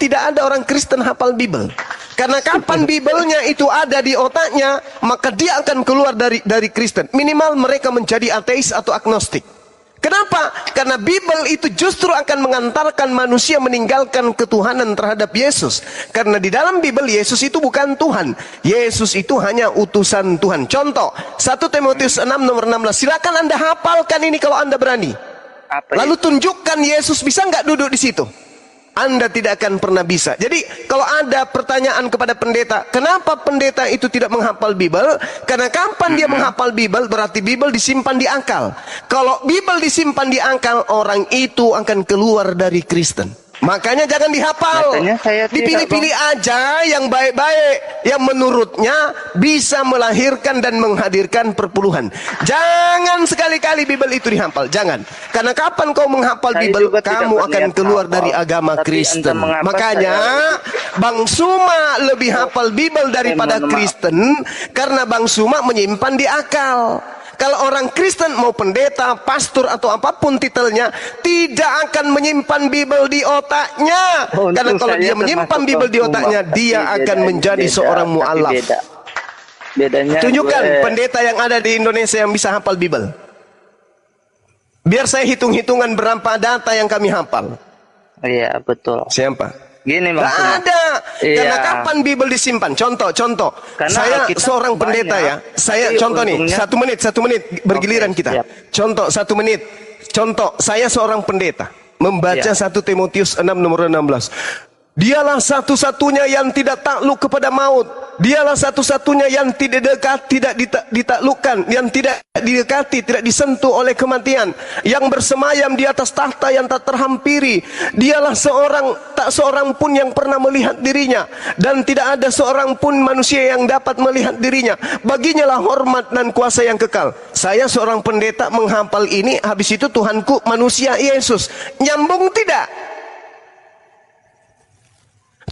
tidak ada orang Kristen hafal Bible. Karena kapan Biblenya itu ada di otaknya, maka dia akan keluar dari Kristen. Minimal mereka menjadi ateis atau agnostik. Kenapa? Karena Bible itu justru akan mengantarkan manusia meninggalkan ketuhanan terhadap Yesus. Karena di dalam Bible Yesus itu bukan Tuhan. Yesus itu hanya utusan Tuhan. Contoh, 1 Timotius 6 nomor 16. Silakan Anda hafalkan ini kalau Anda berani. Lalu tunjukkan Yesus bisa nggak duduk di situ. Anda tidak akan pernah bisa. Jadi kalau ada pertanyaan kepada pendeta, kenapa pendeta itu tidak menghafal Bible? Karena kapan dia menghafal Bible, berarti Bible disimpan di akal. Kalau Bible disimpan di akal, orang itu akan keluar dari Kristen. Makanya jangan dihafal, dipilih-pilih aja yang baik-baik, yang menurutnya bisa melahirkan dan menghadirkan perpuluhan. Jangan sekali-kali Bible itu dihafal, jangan. Karena kapan kau menghafal Bible, kamu akan keluar dari agama Kristen. Makanya Bang Suma lebih hafal Bible daripada Kristen, karena Bang Suma menyimpan di akal. Kalau orang Kristen mau pendeta, pastor atau apapun titelnya, tidak akan menyimpan Bible di otaknya. Karena kalau dia menyimpan Bible di otaknya, dia akan menjadi seorang mu'alaf. Tunjukkan pendeta yang ada di Indonesia yang bisa hafal Bible. Biar saya hitung-hitungan berapa data yang kami hafal. Iya, betul. Siapa? Gini Gak ada. Iya. Karena kapan Bible disimpan? Contoh. Saya seorang pendeta ya. Saya contoh nih, satu menit bergiliran kita. Siap. Contoh 1 menit. Contoh, saya seorang pendeta membaca 1 Timotius 6 nomor 16. Dialah satu-satunya yang tidak takluk kepada maut. Dialah satu-satunya yang tidak ditaklukkan, yang tidak didekati, tidak disentuh oleh kematian, yang bersemayam di atas tahta yang tak terhampiri. Dialah tak seorang pun yang pernah melihat dirinya, dan tidak ada seorang pun manusia yang dapat melihat dirinya. Baginya lah hormat dan kuasa yang kekal. Saya seorang pendeta menghafal ini, habis itu Tuhanku manusia Yesus. Nyambung tidak?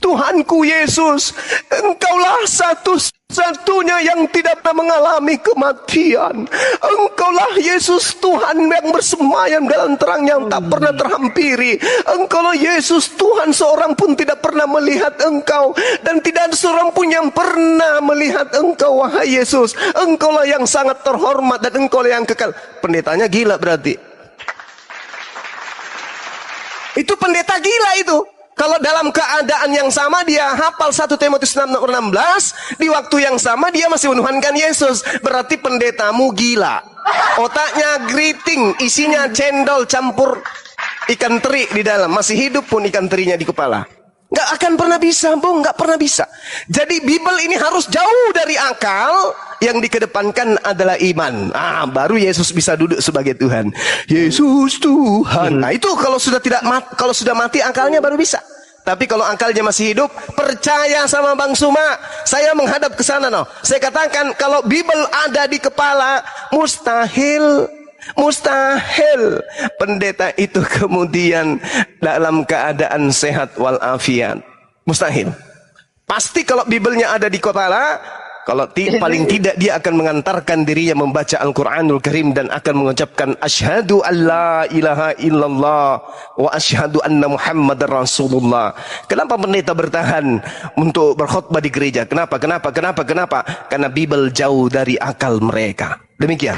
Tuhanku Yesus, Engkaulah satu-satunya yang tidak pernah mengalami kematian. Engkaulah Yesus Tuhan yang bersemayam dalam terang yang tak pernah terhampiri. Engkaulah Yesus Tuhan, seorang pun tidak pernah melihat Engkau, dan tidak ada seorang pun yang pernah melihat Engkau, wahai Yesus. Engkaulah yang sangat terhormat dan Engkaulah yang kekal. Pendetanya gila berarti. Itu pendeta gila itu. Kalau dalam keadaan yang sama dia hafal 1 Timotius 6 nomor 16, di waktu yang sama dia masih menuhankan Yesus, berarti pendetamu gila. Otaknya geriting, isinya cendol campur ikan teri di dalam, masih hidup pun ikan terinya di kepala. Nggak akan pernah bisa, Bung, nggak pernah bisa. Jadi Bible ini harus jauh dari akal, yang dikedepankan adalah iman. Baru Yesus bisa duduk sebagai Tuhan. Yesus Tuhan. Nah itu kalau sudah mati akalnya baru bisa. Tapi kalau akalnya masih hidup, percaya sama Bang Suma. Saya menghadap ke sana, no. Saya katakan kalau Bible ada di kepala, mustahil pendeta itu kemudian dalam keadaan sehat walafiat. Mustahil. Pasti kalau Biblenya ada di kepala, kalau paling tidak dia akan mengantarkan dirinya membaca Al-Quranul Karim dan akan mengucapkan asyhadu an la ilaha illallah wa asyhadu anna Muhammadar Rasulullah. Kenapa pendeta bertahan untuk berkhutbah di gereja? Kenapa? Karena Bible jauh dari akal mereka. Demikian.